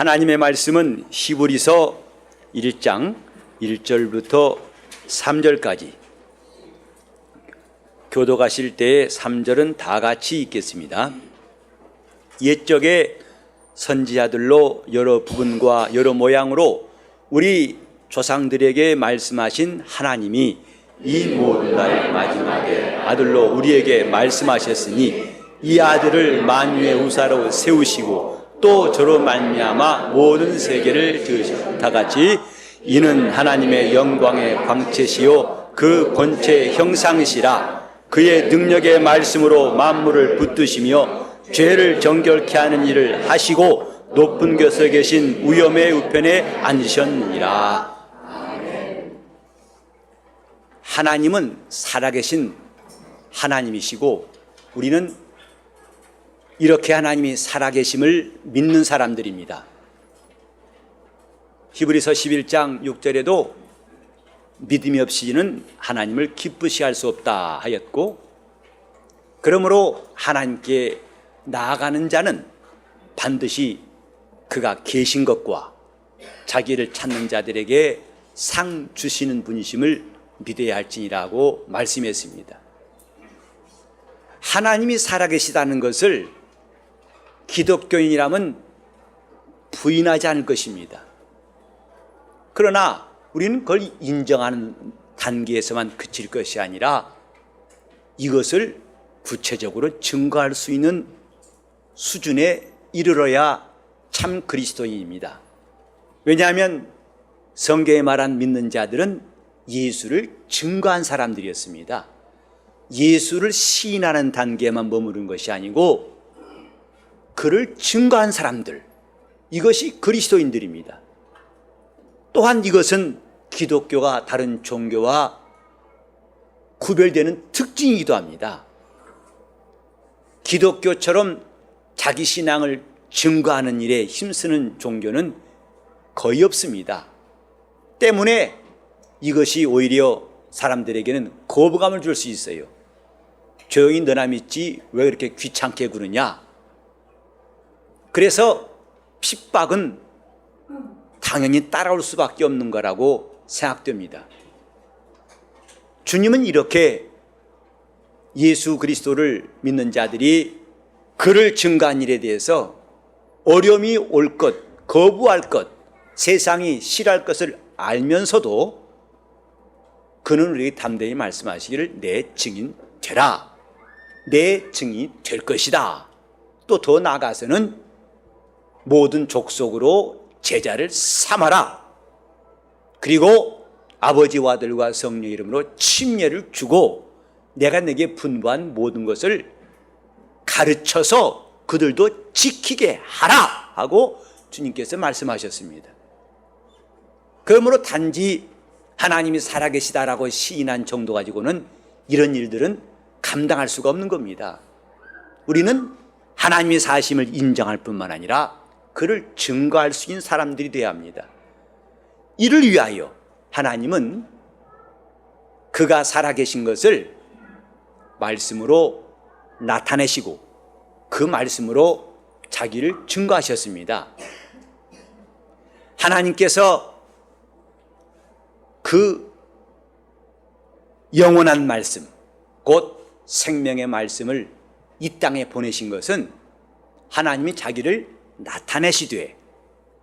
하나님의 말씀은 히브리서 1장 1절부터 3절까지, 교도가실 때의 3절은 다 같이 읽겠습니다. 옛적에 선지자들로 여러 부분과 여러 모양으로 우리 조상들에게 말씀하신 하나님이 이 모든 날 마지막에 아들로 우리에게 말씀하셨으니 이 아들을 만유의 후사로 세우시고 또 저로 말미암아 모든 세계를 지으시고, 다 같이 이는 하나님의 영광의 광채시요 그 본체의 형상이시라. 그의 능력의 말씀으로 만물을 붙드시며 죄를 정결케 하는 일을 하시고 높은 곳에 계신 우염의 우편에 앉으셨느니라. 하나님은 살아계신 하나님이시고 우리는 이렇게 하나님이 살아계심을 믿는 사람들입니다. 히브리서 11장 6절에도 믿음이 없이는 하나님을 기쁘시 할 수 없다 하였고, 그러므로 하나님께 나아가는 자는 반드시 그가 계신 것과 자기를 찾는 자들에게 상 주시는 분이심을 믿어야 할지니라고 말씀했습니다. 하나님이 살아계시다는 것을 기독교인이라면 부인하지 않을 것입니다. 그러나 우리는 그걸 인정하는 단계에서만 그칠 것이 아니라 이것을 구체적으로 증거할 수 있는 수준에 이르러야 참 그리스도인입니다. 왜냐하면 성경에 말한 믿는 자들은 예수를 증거한 사람들이었습니다. 예수를 시인하는 단계에만 머무른 것이 아니고 그를 증거한 사람들, 이것이 그리스도인들입니다. 또한 이것은 기독교가 다른 종교와 구별되는 특징이기도 합니다. 기독교처럼 자기 신앙을 증거하는 일에 힘쓰는 종교는 거의 없습니다. 때문에 이것이 오히려 사람들에게는 거부감을 줄 수 있어요. 조용히 너나 믿지 왜 그렇게 귀찮게 구느냐. 그래서 핍박은 당연히 따라올 수밖에 없는 거라고 생각됩니다. 주님은 이렇게 예수 그리스도를 믿는 자들이 그를 증거한 일에 대해서 어려움이 올 것, 거부할 것, 세상이 싫어할 것을 알면서도 그는 우리에게 담대히 말씀하시기를 내 증인 되라, 내 증인이 될 것이다. 또 더 나아가서는 모든 족속으로 제자를 삼아라. 그리고 아버지와 아들과 성령 이름으로 침례를 주고 내가 내게 분부한 모든 것을 가르쳐서 그들도 지키게 하라 하고 주님께서 말씀하셨습니다. 그러므로 단지 하나님이 살아계시다라고 시인한 정도 가지고는 이런 일들은 감당할 수가 없는 겁니다. 우리는 하나님의 사심을 인정할 뿐만 아니라 그를 증거할 수 있는 사람들이 되어야 합니다. 이를 위하여 하나님은 그가 살아계신 것을 말씀으로 나타내시고 그 말씀으로 자기를 증거하셨습니다. 하나님께서 그 영원한 말씀, 곧 생명의 말씀을 이 땅에 보내신 것은 하나님이 자기를 나타내시되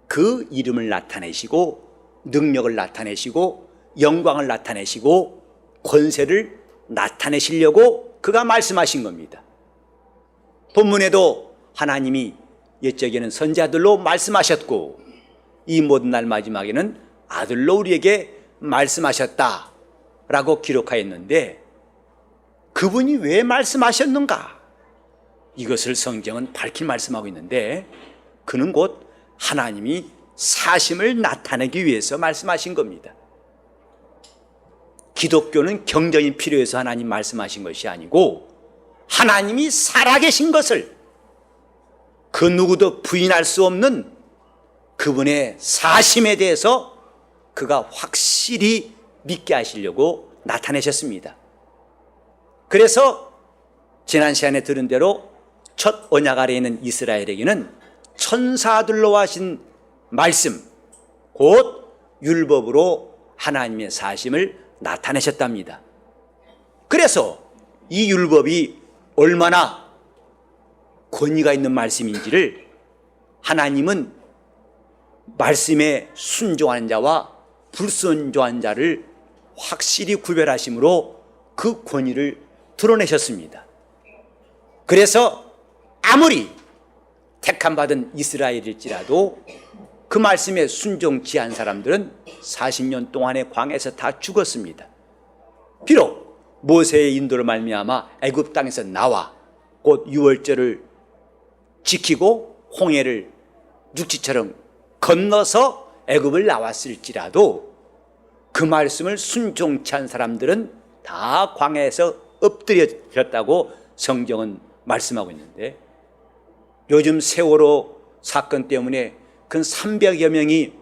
그 이름을 나타내시고 능력을 나타내시고 영광을 나타내시고 권세를 나타내시려고 그가 말씀하신 겁니다. 본문에도 하나님이 옛적에는 선지자들로 말씀하셨고 이 모든 날 마지막에는 아들로 우리에게 말씀하셨다라고 기록하였는데 그분이 왜 말씀하셨는가? 이것을 성경은 밝히 말씀하고 있는데 그는 곧 하나님이 사심을 나타내기 위해서 말씀하신 겁니다. 기독교는 경전이 필요해서 하나님 말씀하신 것이 아니고 하나님이 살아계신 것을 그 누구도 부인할 수 없는 그분의 사심에 대해서 그가 확실히 믿게 하시려고 나타내셨습니다. 그래서 지난 시간에 들은 대로 첫 언약 아래에 있는 이스라엘에게는 천사들로 하신 말씀, 곧 율법으로 하나님의 사심을 나타내셨답니다. 그래서 이 율법이 얼마나 권위가 있는 말씀인지를 하나님은 말씀에 순종하는 자와 불순종한 자를 확실히 구별하심으로 그 권위를 드러내셨습니다. 그래서 아무리 택함받은 이스라엘일지라도 그 말씀에 순종치 않은 사람들은 40년 동안의 광야에서 다 죽었습니다. 비록 모세의 인도를 말미암아 애굽 땅에서 나와 곧 유월절을 지키고 홍해를 육지처럼 건너서 애굽을 나왔을지라도 그 말씀을 순종치 않은 사람들은 다 광야에서 엎드려졌다고 성경은 말씀하고 있는데, 요즘 세월호 사건 때문에 근 300여 명이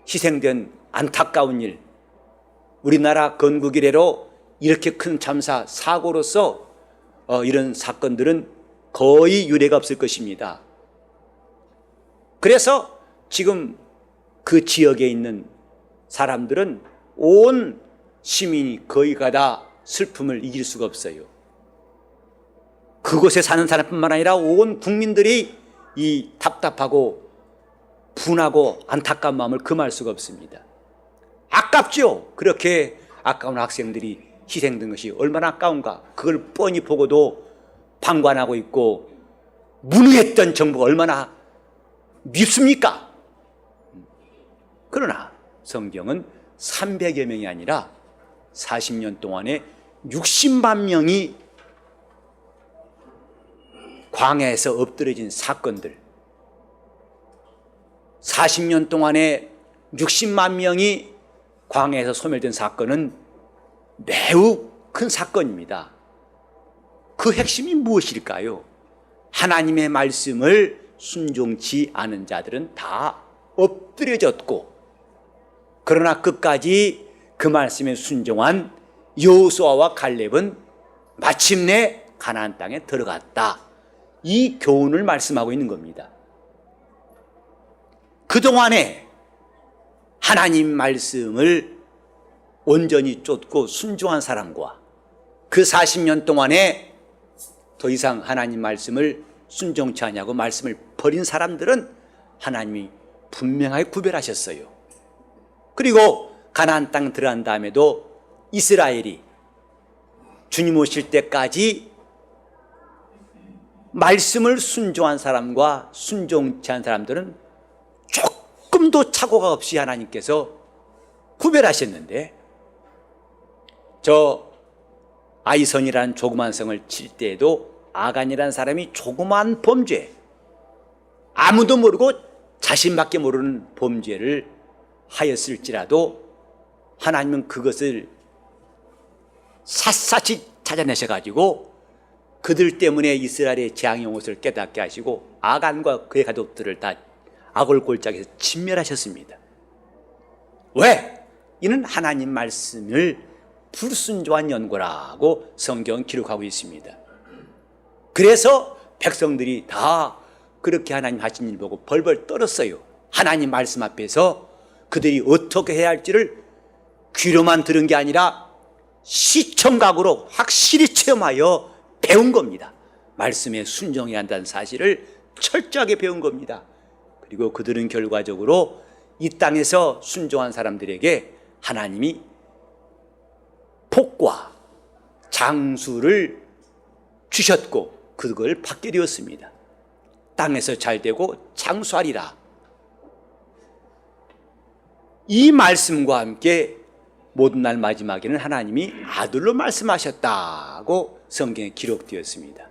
희생된 안타까운 일, 우리나라 건국 이래로 이렇게 큰 참사, 사고로서 이런 사건들은 거의 유례가 없을 것입니다. 그래서 지금 그 지역에 있는 사람들은 온 시민이 거의가 다 슬픔을 이길 수가 없어요. 그곳에 사는 사람뿐만 아니라 온 국민들이 이 답답하고 분하고 안타까운 마음을 금할 수가 없습니다. 아깝죠. 그렇게 아까운 학생들이 희생된 것이 얼마나 아까운가. 그걸 뻔히 보고도 방관하고 있고 무능했던 정부가 얼마나 밉습니까? 그러나 성경은 300여 명이 아니라 40년 동안에 60만 명이 광야에서 엎드려진 사건들, 40년 동안에 60만 명이 광야에서 소멸된 사건은 매우 큰 사건입니다. 그 핵심이 무엇일까요? 하나님의 말씀을 순종치 않은 자들은 다 엎드려졌고, 그러나 끝까지 그 말씀에 순종한 여호수아와 갈렙은 마침내 가나안 땅에 들어갔다. 이 교훈을 말씀하고 있는 겁니다. 그동안에 하나님 말씀을 온전히 쫓고 순종한 사람과 그 40년 동안에 더 이상 하나님 말씀을 순종치 않냐고 말씀을 버린 사람들은 하나님이 분명하게 구별하셨어요. 그리고 가나안 땅 들어간 다음에도 이스라엘이 주님 오실 때까지 말씀을 순종한 사람과 순종치 않은 사람들은 조금도 착오가 없이 하나님께서 구별하셨는데, 저 아이선이라는 조그만 성을 칠 때에도 아간이라는 사람이 조그만 범죄, 아무도 모르고 자신밖에 모르는 범죄를 하였을지라도 하나님은 그것을 샅샅이 찾아내셔가지고 그들 때문에 이스라엘의 재앙이 온 것을 깨닫게 하시고 아간과 그의 가족들을 다 악을 골짜기에서 진멸하셨습니다. 왜? 이는 하나님 말씀을 불순종한 연고라고 성경은 기록하고 있습니다. 그래서 백성들이 다 그렇게 하나님 하신 일 보고 벌벌 떨었어요. 하나님 말씀 앞에서 그들이 어떻게 해야 할지를 귀로만 들은 게 아니라 시청각으로 확실히 체험하여 배운 겁니다. 말씀에 순종해야 한다는 사실을 철저하게 배운 겁니다. 그리고 그들은 결과적으로 이 땅에서 순종한 사람들에게 하나님이 복과 장수를 주셨고 그걸 받게 되었습니다. 땅에서 잘되고 장수하리라. 이 말씀과 함께 모든 날 마지막에는 하나님이 아들로 말씀하셨다고 성경에 기록되었습니다.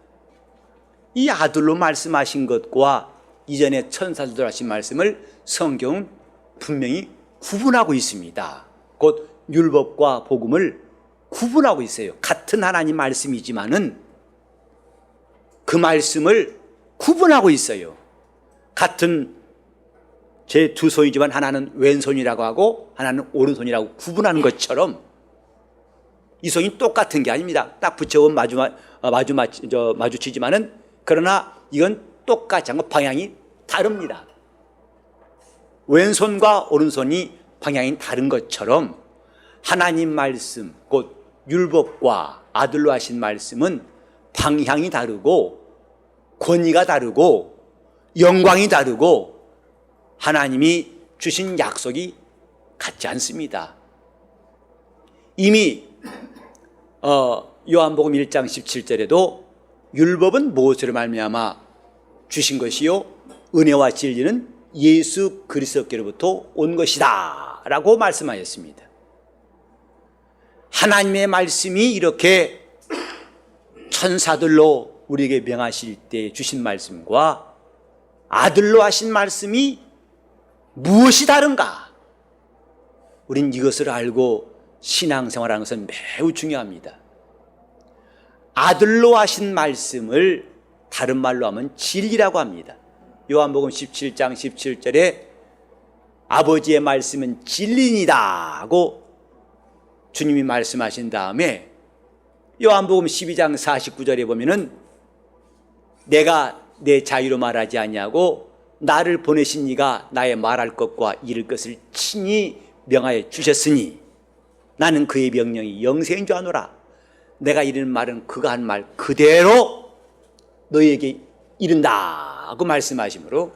이 아들로 말씀하신 것과 이전에 천사들도 하신 말씀을 성경은 분명히 구분하고 있습니다. 곧 율법과 복음을 구분하고 있어요. 같은 하나님 말씀이지만은 그 말씀을 구분하고 있어요. 같은 제 두 손이지만 하나는 왼손이라고 하고 하나는 오른손이라고 구분하는 것처럼 이 손이 똑같은 게 아닙니다. 딱 붙여보면 마주치지만은 그러나 이건 똑같지 않고 방향이 다릅니다. 왼손과 오른손이 방향이 다른 것처럼 하나님 말씀, 곧 율법과 아들로 하신 말씀은 방향이 다르고 권위가 다르고 영광이 다르고 하나님이 주신 약속이 같지 않습니다. 이미 요한복음 1장 17절에도 율법은 무엇으로 말미암아 주신 것이요 은혜와 진리는 예수 그리스도께로부터 온 것이다 라고 말씀하였습니다. 하나님의 말씀이 이렇게 천사들로 우리에게 명하실 때 주신 말씀과 아들로 하신 말씀이 무엇이 다른가? 우린 이것을 알고 신앙생활하는 것은 매우 중요합니다. 아들로 하신 말씀을 다른 말로 하면 진리라고 합니다. 요한복음 17장 17절에 아버지의 말씀은 진리이다 하고 주님이 말씀하신 다음에 요한복음 12장 49절에 보면은 내가 내 자유로 말하지 아니하고 나를 보내신 이가 나의 말할 것과 이를 것을 친히 명하여 주셨으니 나는 그의 명령이 영생인 줄 아노라. 내가 이르는 말은 그가 한 말 그대로 너희에게 이른다 하고 말씀하시므로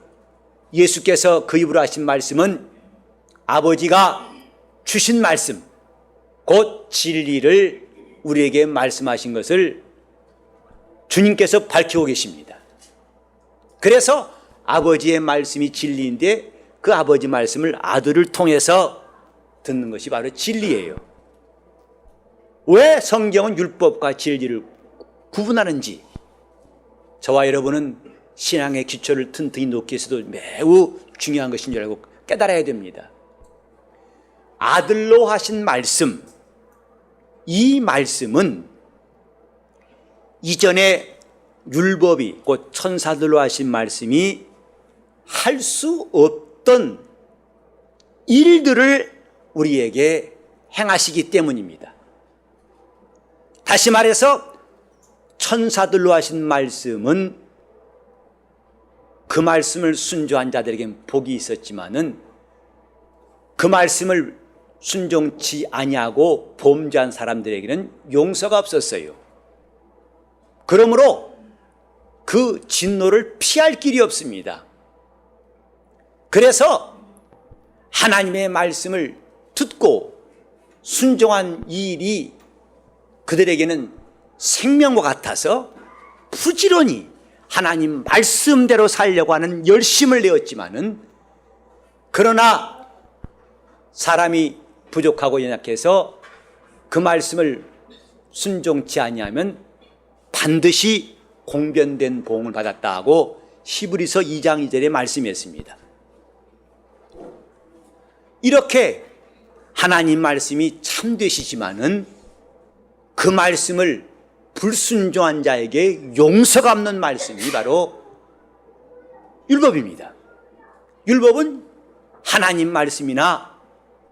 예수께서 그 입으로 하신 말씀은 아버지가 주신 말씀 곧 진리를 우리에게 말씀하신 것을 주님께서 밝히고 계십니다. 그래서 아버지의 말씀이 진리인데 그 아버지 말씀을 아들을 통해서 듣는 것이 바로 진리예요. 왜 성경은 율법과 진리를 구분하는지 저와 여러분은 신앙의 기초를 튼튼히 놓기 위해서도 매우 중요한 것인 줄 알고 깨달아야 됩니다. 아들로 하신 말씀, 이 말씀은 이전에 율법이 곧 천사들로 하신 말씀이 할 수 없던 일들을 우리에게 행하시기 때문입니다. 다시 말해서 천사들로 하신 말씀은 그 말씀을 순종한 자들에게는 복이 있었지만은 그 말씀을 순종치 아니하고 범죄한 사람들에게는 용서가 없었어요. 그러므로 그 진노를 피할 길이 없습니다. 그래서 하나님의 말씀을 듣고 순종한 이 일이 그들에게는 생명과 같아서 부지런히 하나님 말씀대로 살려고 하는 열심을 내었지만은 그러나 사람이 부족하고 연약해서 그 말씀을 순종치 아니하면 반드시 공변된 보응을 받았다 하고 히브리서 2장 2절에 말씀했습니다. 이렇게 하나님 말씀이 참되시지만은 그 말씀을 불순종한 자에게 용서가 없는 말씀이 바로 율법입니다. 율법은 하나님 말씀이나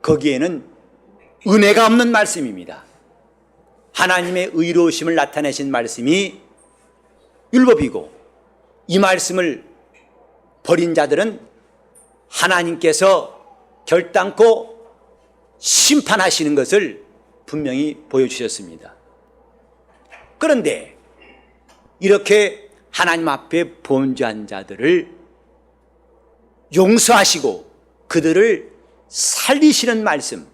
거기에는 은혜가 없는 말씀입니다. 하나님의 의로우심을 나타내신 말씀이 율법이고 이 말씀을 버린 자들은 하나님께서 결단코 심판하시는 것을 분명히 보여주셨습니다. 그런데 이렇게 하나님 앞에 범죄한 자들을 용서하시고 그들을 살리시는 말씀,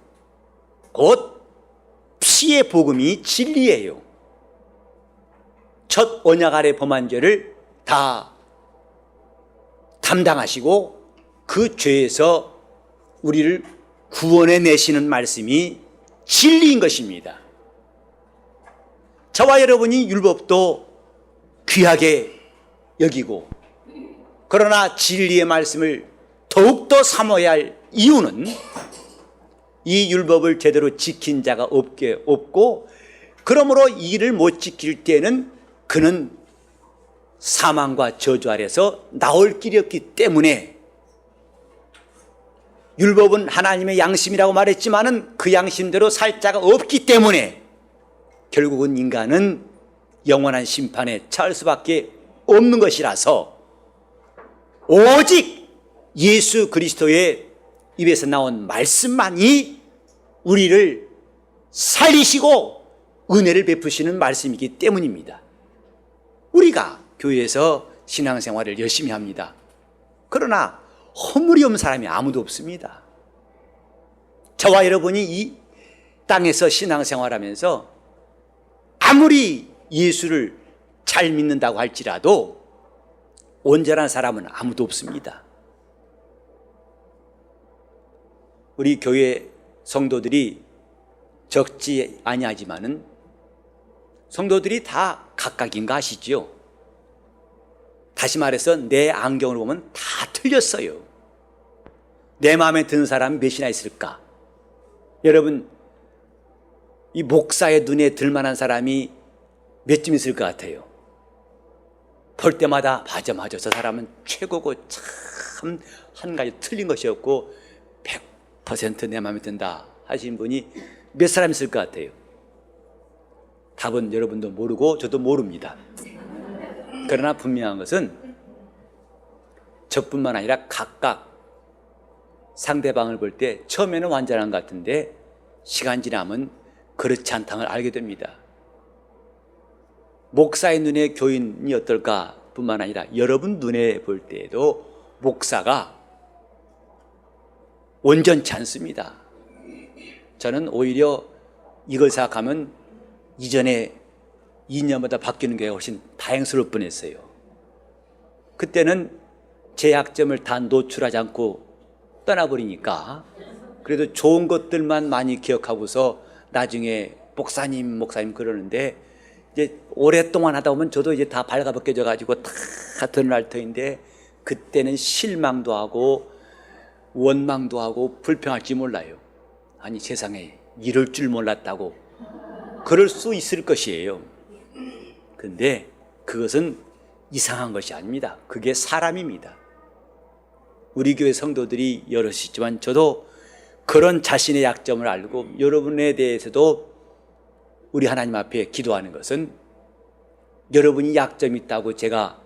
곧 피의 복음이 진리예요. 첫 언약 아래 범한 죄를 다 담당하시고 그 죄에서 우리를 구원해 내시는 말씀이 진리인 것입니다. 저와 여러분이 율법도 귀하게 여기고 그러나 진리의 말씀을 더욱더 사모해야 할 이유는 이 율법을 제대로 지킨 자가 없고 그러므로 이 일을 못 지킬 때는 그는 사망과 저주 아래서 나올 길이 없기 때문에 율법은 하나님의 양심이라고 말했지만은 그 양심대로 살 자가 없기 때문에 결국은 인간은 영원한 심판에 처할 수밖에 없는 것이라서 오직 예수 그리스도의 입에서 나온 말씀만이 우리를 살리시고 은혜를 베푸시는 말씀이기 때문입니다. 우리가 교회에서 신앙생활을 열심히 합니다. 그러나 허물이 없는 사람이 아무도 없습니다. 저와 여러분이 이 땅에서 신앙생활하면서 아무리 예수를 잘 믿는다고 할지라도 온전한 사람은 아무도 없습니다. 우리 교회 성도들이 적지 아니하지만은 성도들이 다 각각인가 아시죠? 다시 말해서 내 안경으로 보면 다 틀렸어요. 내 마음에 드는 사람이 몇이나 있을까? 여러분, 이 목사의 눈에 들만한 사람이 몇 쯤 있을 것 같아요? 볼 때마다 맞아 저 사람은 최고고 참 한 가지 틀린 것이 없고 100% 내 마음에 든다 하신 분이 몇 사람 있을 것 같아요? 답은 여러분도 모르고 저도 모릅니다. 그러나 분명한 것은 저뿐만 아니라 각각 상대방을 볼 때 처음에는 완전한 것 같은데 시간 지나면 그렇지 않다는 걸 알게 됩니다. 목사의 눈에 교인이 어떨까 뿐만 아니라 여러분 눈에 볼 때에도 목사가 온전치 않습니다. 저는 오히려 이걸 생각하면 이전에 2년마다 바뀌는 게 훨씬 다행스러울 뻔했어요. 그때는 제 약점을 다 노출하지 않고 떠나버리니까 그래도 좋은 것들만 많이 기억하고서 나중에 목사님 그러는데 이제 오랫동안 하다 보면 저도 이제 다 발가벗겨져 가지고 다 드러날 터인데 그때는 실망도 하고 원망도 하고 불평할지 몰라요. 아니 세상에 이럴 줄 몰랐다고 그럴 수 있을 것이에요. 근데 그것은 이상한 것이 아닙니다. 그게 사람입니다. 우리 교회 성도들이 여럿이지만 저도 그런 자신의 약점을 알고 여러분에 대해서도 우리 하나님 앞에 기도하는 것은 여러분이 약점이 있다고 제가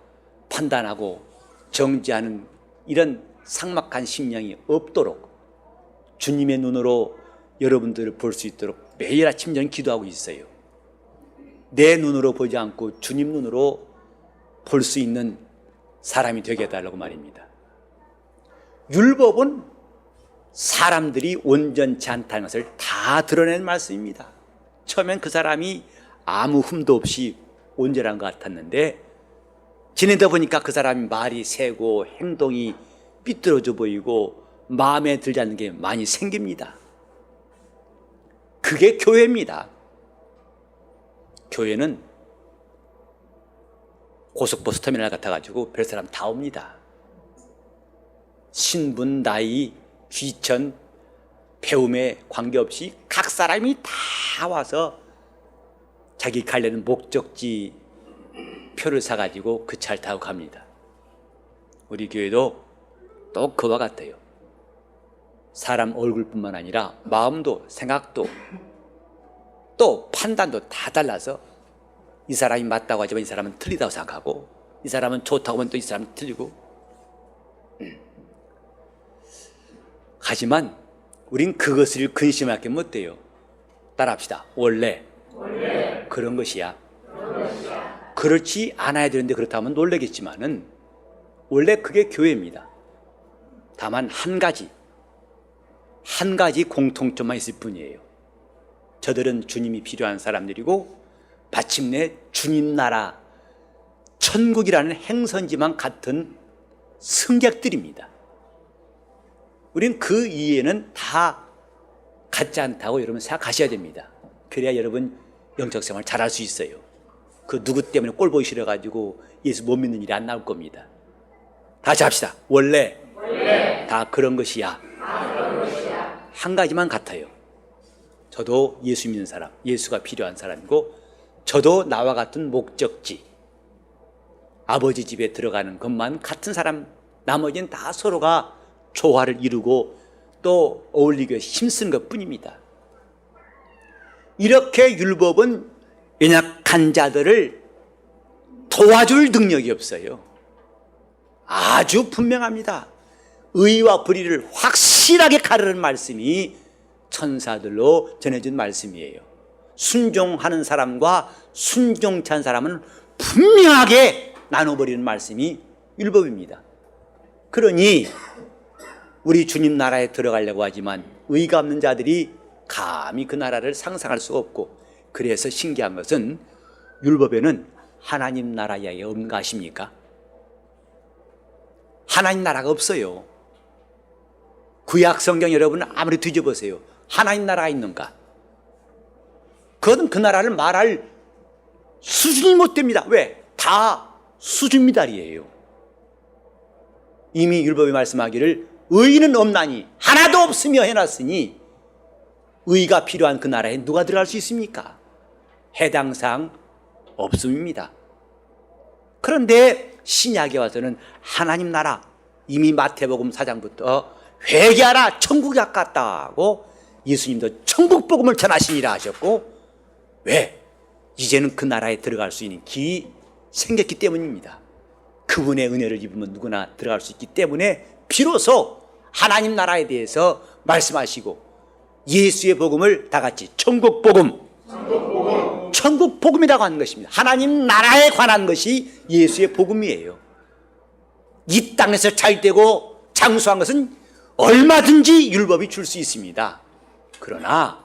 판단하고 정지하는 이런 삭막한 심령이 없도록 주님의 눈으로 여러분들을 볼 수 있도록 매일 아침 저는 기도하고 있어요. 내 눈으로 보지 않고 주님 눈으로 볼 수 있는 사람이 되게 해달라고 말입니다. 율법은 사람들이 온전치 않다는 것을 다 드러낸 말씀입니다. 처음엔 그 사람이 아무 흠도 없이 온전한 것 같았는데 지내다 보니까 그 사람이 말이 새고 행동이 삐뚤어져 보이고 마음에 들지 않는 게 많이 생깁니다. 그게 교회입니다. 교회는 고속버스 터미널 같아가지고 별 사람 다 옵니다. 신분, 나이, 귀천, 배움에 관계없이 각 사람이 다 와서 자기 가려는 목적지 표를 사가지고 그 차를 타고 갑니다. 우리 교회도 또 그와 같아요. 사람 얼굴뿐만 아니라 마음도 생각도 또 판단도 다 달라서 이 사람이 맞다고 하지만 이 사람은 틀리다고 생각하고 이 사람은 좋다고 하면 또 이 사람은 틀리고 하지만 우린 그것을 근심할 게 못 돼요. 따라합시다. 원래 그런 것이야. 그렇지 않아야 되는데 그렇다면 놀라겠지만은 원래 그게 교회입니다. 다만 한 가지 공통점만 있을 뿐이에요. 저들은 주님이 필요한 사람들이고 마침내 주님 나라 천국이라는 행선지만 같은 승객들입니다. 우린 그 이해는 다 같지 않다고 여러분 생각하셔야 됩니다. 그래야 여러분 영적 생활 잘할 수 있어요. 그 누구 때문에 꼴 보기 싫어가지고 예수 못 믿는 일이 안 나올 겁니다. 다시 합시다. 원래 다 그런 것이야. 한 가지만 같아요. 저도 예수 믿는 사람, 예수가 필요한 사람이고 저도 나와 같은 목적지, 아버지 집에 들어가는 것만 같은 사람, 나머지는 다 서로가 조화를 이루고 또 어울리기 위해 힘쓰는 것뿐입니다. 이렇게 율법은 연약한 자들을 도와줄 능력이 없어요. 아주 분명합니다. 의와 불의를 확실하게 가르는 말씀이 천사들로 전해진 말씀이에요. 순종하는 사람과 순종치 않은 사람은 분명하게 나눠버리는 말씀이 율법입니다. 그러니 우리 주님 나라에 들어가려고 하지만 의가 없는 자들이 감히 그 나라를 상상할 수가 없고, 그래서 신기한 것은 율법에는 하나님 나라 이야기가 없는 거 아십니까? 하나님 나라가 없어요. 구약 성경 여러분 아무리 뒤져보세요. 하나님 나라가 있는가? 그건 그 나라를 말할 수준이 못 됩니다. 왜? 다 수준 미달이에요. 이미 율법이 말씀하기를 의인은 없나니 하나도 없으며 해놨으니 의가 필요한 그 나라에 누가 들어갈 수 있습니까? 해당사항 없음입니다. 그런데 신약에 와서는 하나님 나라, 이미 마태복음 4장부터 회개하라 천국이 가깝다고 예수님도 천국 복음을 전하시니라 하셨고, 왜? 이제는 그 나라에 들어갈 수 있는 길이 생겼기 때문입니다. 그분의 은혜를 입으면 누구나 들어갈 수 있기 때문에 비로소 하나님 나라에 대해서 말씀하시고, 예수의 복음을 다 같이 천국 복음, 천국 복음이라고 하는 것입니다. 하나님 나라에 관한 것이 예수의 복음이에요. 이 땅에서 잘되고 장수한 것은 얼마든지 율법이 줄 수 있습니다. 그러나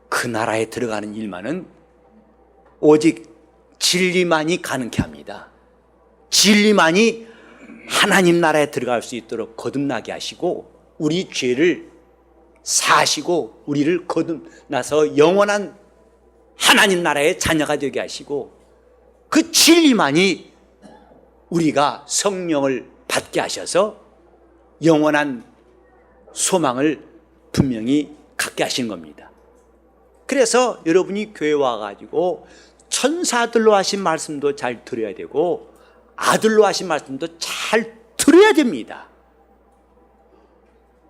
그 나라에 들어가는 일만은 오직 진리만이 가능케 합니다. 진리만이 하나님 나라에 들어갈 수 있도록 거듭나게 하시고, 우리 죄를 사시고 우리를 거듭나서 영원한 하나님 나라의 자녀가 되게 하시고, 그 진리만이 우리가 성령을 받게 하셔서 영원한 소망을 분명히 갖게 하신 겁니다. 그래서 여러분이 교회 와가지고 천사들로 하신 말씀도 잘 들어야 되고 아들로 하신 말씀도 잘 들어야 됩니다.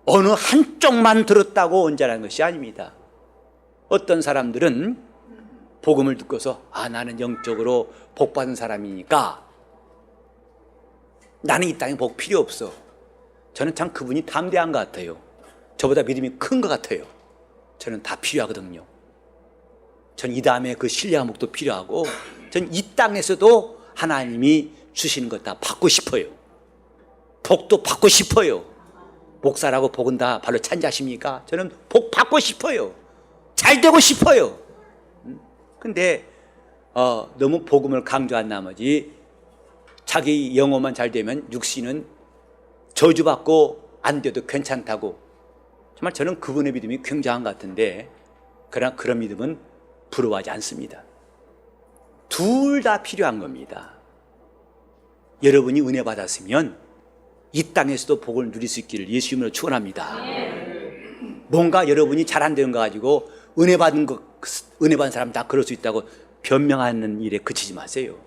어느 한쪽만 들었다고 온전한 것이 아닙니다. 어떤 사람들은 복음을 듣고서 나는 영적으로 복 받은 사람이니까 나는 이 땅에 복 필요 없어. 저는 참 그분이 담대한 것 같아요. 저보다 믿음이 큰 것 같아요. 저는 다 필요하거든요. 전 이 다음에 그 신뢰한 복도 필요하고, 전 이 땅에서도 하나님이 주시는 것 다 받고 싶어요. 복도 받고 싶어요. 목사라고 복은 다 발로 찬자십니까? 저는 복 받고 싶어요. 잘 되고 싶어요. 근데 너무 복음을 강조한 나머지 자기 영혼만 잘 되면 육신은 저주받고 안 돼도 괜찮다고, 정말 저는 그분의 믿음이 굉장한 것 같은데, 그러나 그런 믿음은 부러워하지 않습니다. 둘 다 필요한 겁니다. 여러분이 은혜 받았으면 이 땅에서도 복을 누릴 수 있기를 예수 이름으로 축원합니다. 뭔가 여러분이 잘 안 되는 거 가지고 은혜 받은 사람 다 그럴 수 있다고 변명하는 일에 그치지 마세요.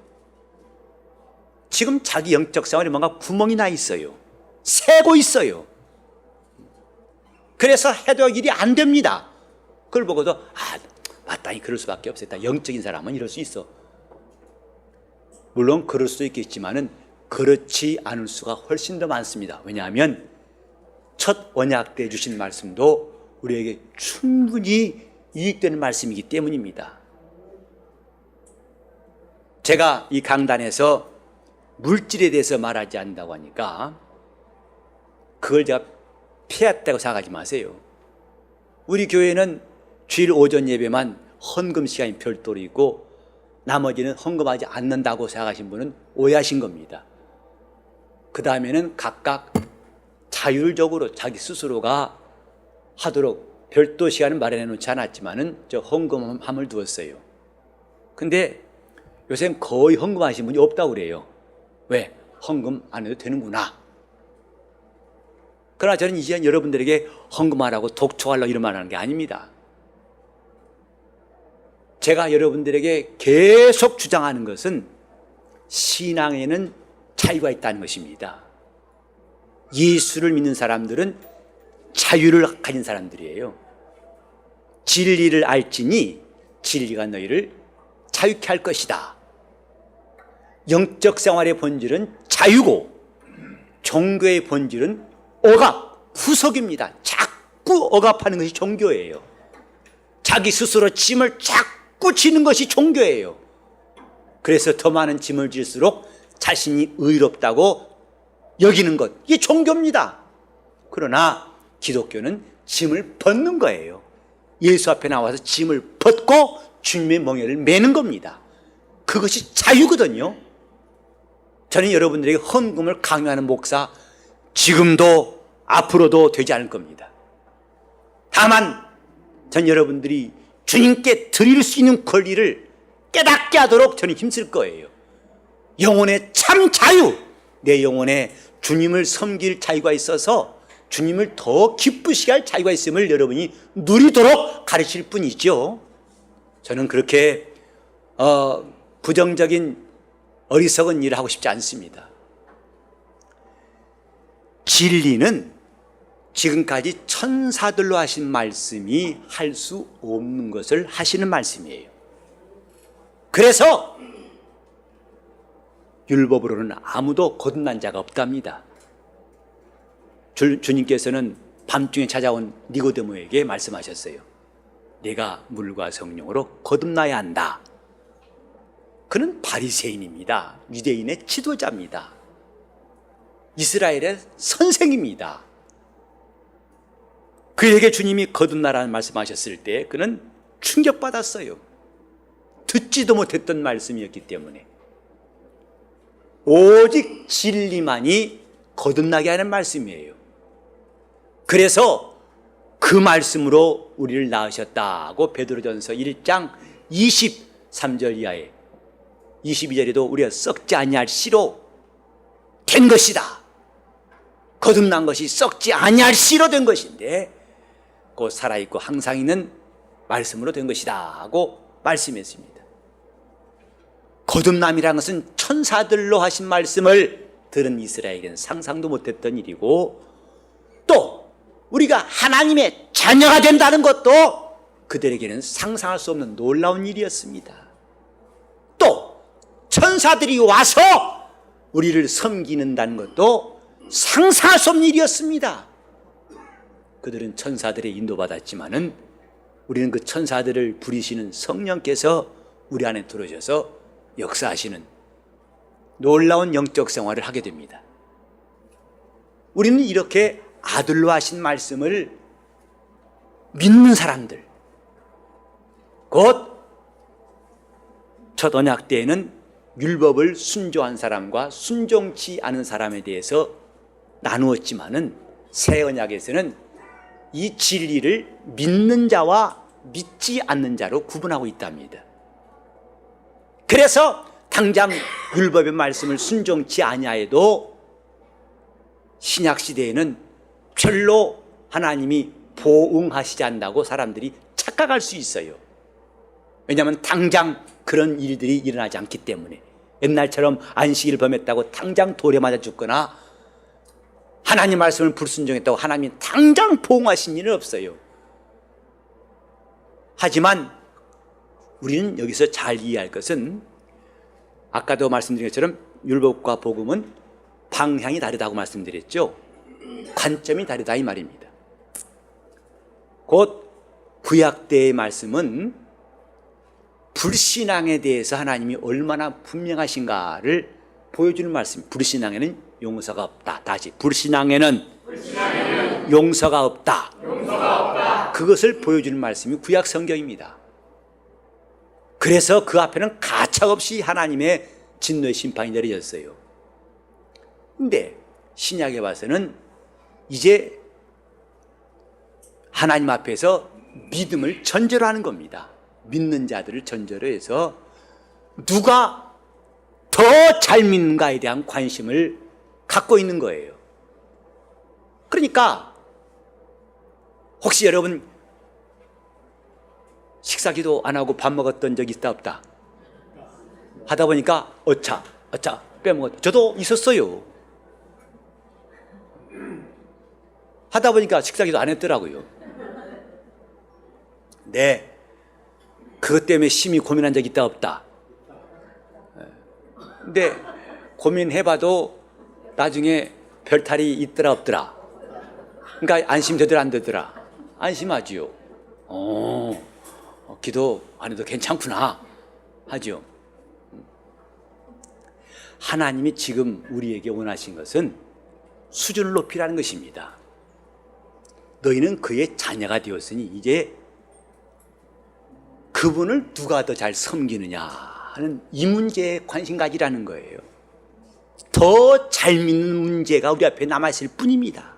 지금 자기 영적 생활에 뭔가 구멍이 나 있어요. 새고 있어요. 그래서 해도 일이 안 됩니다. 그걸 보고도 마땅히 그럴 수밖에 없었다. 영적인 사람은 이럴 수 있어. 물론 그럴 수도 있겠지만은 그렇지 않을 수가 훨씬 더 많습니다. 왜냐하면 첫 언약 때 주신 말씀도 우리에게 충분히 이익되는 말씀이기 때문입니다. 제가 이 강단에서 물질에 대해서 말하지 않는다고 하니까 그걸 제가 피했다고 생각하지 마세요. 우리 교회는 주일 오전 예배만 헌금 시간이 별도로 있고 나머지는 헌금하지 않는다고 생각하신 분은 오해하신 겁니다. 그 다음에는 각각 자율적으로 자기 스스로가 하도록 별도 시간을 마련해 놓지 않았지만은 저 헌금함을 두었어요. 근데 요새는 거의 헌금하신 분이 없다고 그래요. 왜? 헌금 안 해도 되는구나. 그러나 저는 이제 여러분들에게 헌금하라고 독촉하려고 이런 말 하는 게 아닙니다. 제가 여러분들에게 계속 주장하는 것은 신앙에는 자유가 있다는 것입니다. 예수를 믿는 사람들은 자유를 가진 사람들이에요. 진리를 알지니 진리가 너희를 자유케 할 것이다. 영적 생활의 본질은 자유고 종교의 본질은 억압, 후속입니다. 자꾸 억압하는 것이 종교예요. 자기 스스로 짐을 자꾸 지는 것이 종교예요. 그래서 더 많은 짐을 질수록 자신이 의롭다고 여기는 것, 이게 종교입니다. 그러나 기독교는 짐을 벗는 거예요. 예수 앞에 나와서 짐을 벗고 주님의 멍에를 매는 겁니다. 그것이 자유거든요. 저는 여러분들에게 헌금을 강요하는 목사 지금도 앞으로도 되지 않을 겁니다. 다만 전 여러분들이 주님께 드릴 수 있는 권리를 깨닫게 하도록 저는 힘쓸 거예요. 영혼의 참 자유, 내 영혼에 주님을 섬길 자유가 있어서 주님을 더 기쁘시게 할 자유가 있음을 여러분이 누리도록 가르칠 뿐이죠. 저는 그렇게 부정적인 어리석은 일을 하고 싶지 않습니다. 진리는 지금까지 천사들로 하신 말씀이 할 수 없는 것을 하시는 말씀이에요. 그래서 율법으로는 아무도 거듭난 자가 없답니다. 주님께서는 밤중에 찾아온 니고데모에게 말씀하셨어요. 내가 물과 성령으로 거듭나야 한다. 그는 바리새인입니다. 유대인의 지도자입니다. 이스라엘의 선생입니다. 그에게 주님이 거듭나라는 말씀하셨을 때 그는 충격받았어요. 듣지도 못했던 말씀이었기 때문에. 오직 진리만이 거듭나게 하는 말씀이에요. 그래서 그 말씀으로 우리를 낳으셨다고 베드로전서 1장 23절 이하에 22절에도 우리가 썩지 아니할 씨로 된 것이다. 거듭난 것이 썩지 아니할 씨로 된 것인데 곧 살아있고 항상 있는 말씀으로 된 것이다 하고 말씀했습니다. 거듭남이라는 것은 천사들로 하신 말씀을 들은 이스라엘에게는 상상도 못했던 일이고 또 우리가 하나님의 자녀가 된다는 것도 그들에게는 상상할 수 없는 놀라운 일이었습니다. 또 천사들이 와서 우리를 섬기는다는 것도 상상할 수 없는 일이었습니다. 그들은 천사들의 인도받았지만은 우리는 그 천사들을 부리시는 성령께서 우리 안에 들어오셔서 역사하시는 놀라운 영적 생활을 하게 됩니다. 우리는 이렇게 아들로 하신 말씀을 믿는 사람들, 곧 첫 언약 때에는 율법을 순종한 사람과 순종치 않은 사람에 대해서 나누었지만은 새 언약에서는 이 진리를 믿는 자와 믿지 않는 자로 구분하고 있답니다. 그래서 당장 율법의 말씀을 순종치 아니하여도 신약 시대에는 별로 하나님이 보응하시지 않는다고 사람들이 착각할 수 있어요. 왜냐하면 당장 그런 일들이 일어나지 않기 때문에 옛날처럼 안식일을 범했다고 당장 돌에 맞아 죽거나 하나님 말씀을 불순종했다고 하나님이 당장 보응하신 일은 없어요. 하지만 우리는 여기서 잘 이해할 것은 아까도 말씀드린 것처럼 율법과 복음은 방향이 다르다고 말씀드렸죠. 관점이 다르다 이 말입니다. 곧 구약 때의 말씀은 불신앙에 대해서 하나님이 얼마나 분명하신가를 보여주는 말씀. 불신앙에는 용서가 없다. 다시 불신앙에는 용서가 없다. 그것을 보여주는 말씀이 구약 성경입니다. 그래서 그 앞에는 가차없이 하나님의 진노의 심판이 내려졌어요. 근데 신약에 와서는 이제 하나님 앞에서 믿음을 전제로 하는 겁니다. 믿는 자들을 전제로 해서 누가 더 잘 믿는가에 대한 관심을 갖고 있는 거예요. 그러니까 혹시 여러분 식사기도 안 하고 밥 먹었던 적이 있다 없다? 하다 보니까 어차 빼먹었다. 저도 있었어요. 하다 보니까 식사기도 안 했더라고요. 네, 그것 때문에 심히 고민한 적이 있다 없다? 근데 고민해봐도 나중에 별탈이 있더라 없더라? 그러니까 안심되더라 안 되더라? 안심하지요. 기도 안 해도 괜찮구나 하죠. 하나님이 지금 우리에게 원하신 것은 수준을 높이라는 것입니다. 너희는 그의 자녀가 되었으니 이제 그분을 누가 더 잘 섬기느냐 하는 이 문제에 관심 가지라는 거예요. 더 잘 믿는 문제가 우리 앞에 남아있을 뿐입니다.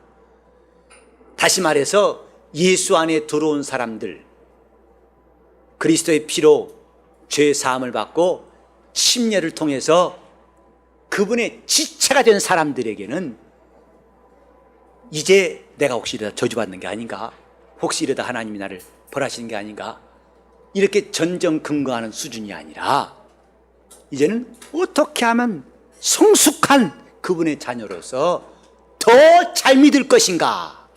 다시 말해서 예수 안에 들어온 사람들, 그리스도의 피로 죄 사함을 받고 침례를 통해서 그분의 지체가 된 사람들에게는 이제 내가 혹시 이러다 저주받는 게 아닌가, 혹시 이러다 하나님이 나를 벌하시는 게 아닌가, 이렇게 전전긍긍하는 수준이 아니라 이제는 어떻게 하면 성숙한 그분의 자녀로서 더 잘 믿을 것인가,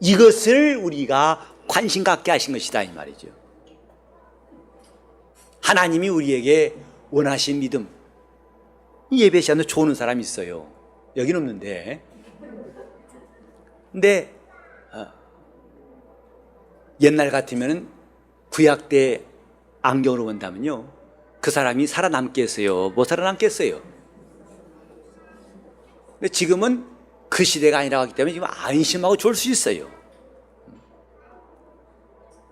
이것을 우리가 관심 갖게 하신 것이다 이 말이죠. 하나님이 우리에게 원하신 믿음, 이 예배 시간에 좋은 사람이 있어요. 여기는 없는데. 근데 옛날 같으면 구약 때 안경으로 본다면요, 그 사람이 살아남겠어요? 못 살아남겠어요? 근데 지금은 그 시대가 아니라고 하기 때문에 지금 안심하고 좋을 수 있어요.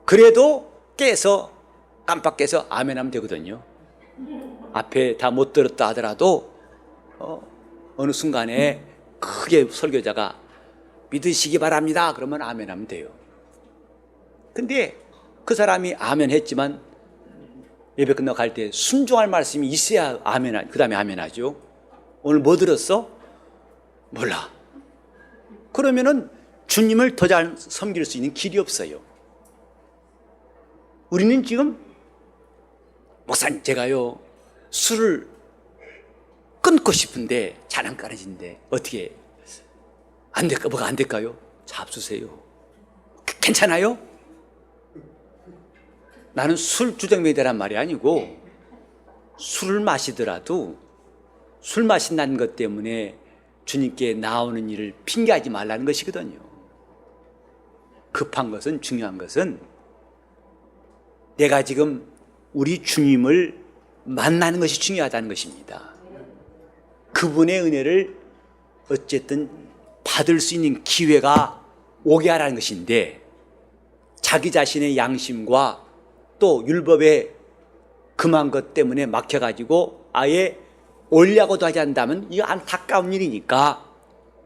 그래도 깨서 깜빡 깨서 아멘하면 되거든요. 앞에 다 못 들었다 하더라도 어느 순간에 크게 설교자가 믿으시기 바랍니다 그러면 아멘하면 돼요. 근데 그 사람이 아멘 했지만 예배 끝나고 갈 때 순종할 말씀이 있어야 아멘, 그 다음에 아멘 하죠. 오늘 뭐 들었어? 몰라. 그러면은 주님을 더 잘 섬길 수 있는 길이 없어요. 우리는 지금 목사님 제가요 술을 끊고 싶은데 잘 안 끊어지는데 어떻게 안 될까? 뭐가 안 될까요? 잡수세요. 괜찮아요? 나는 술 주정뱅이 되란 말이 아니고, 술을 마시더라도 술 마신다는 것 때문에 주님께 나오는 일을 핑계하지 말라는 것이거든요. 급한 것은, 중요한 것은 내가 지금 우리 주님을 만나는 것이 중요하다는 것입니다. 그분의 은혜를 어쨌든 받을 수 있는 기회가 오게 하라는 것인데, 자기 자신의 양심과 또 율법에 금한 것 때문에 막혀가지고 아예 올려고도 하지 않는다면 이거 안타까운 일이니까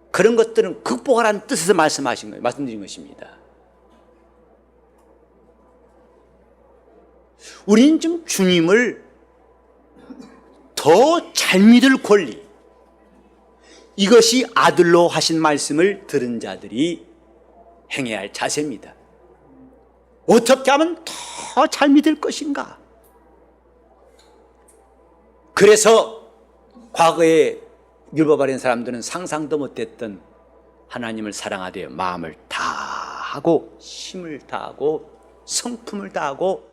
그런 것들은 극복하라는 뜻에서 말씀드린 것입니다. 우리는 좀 주님을 더 잘 믿을 권리, 이것이 아들로 하신 말씀을 들은 자들이 행해야 할 자세입니다. 어떻게 하면 더 잘 믿을 것인가? 그래서 과거에 율법 아래인 사람들은 상상도 못했던 하나님을 사랑하되 마음을 다하고 힘을 다하고 성품을 다하고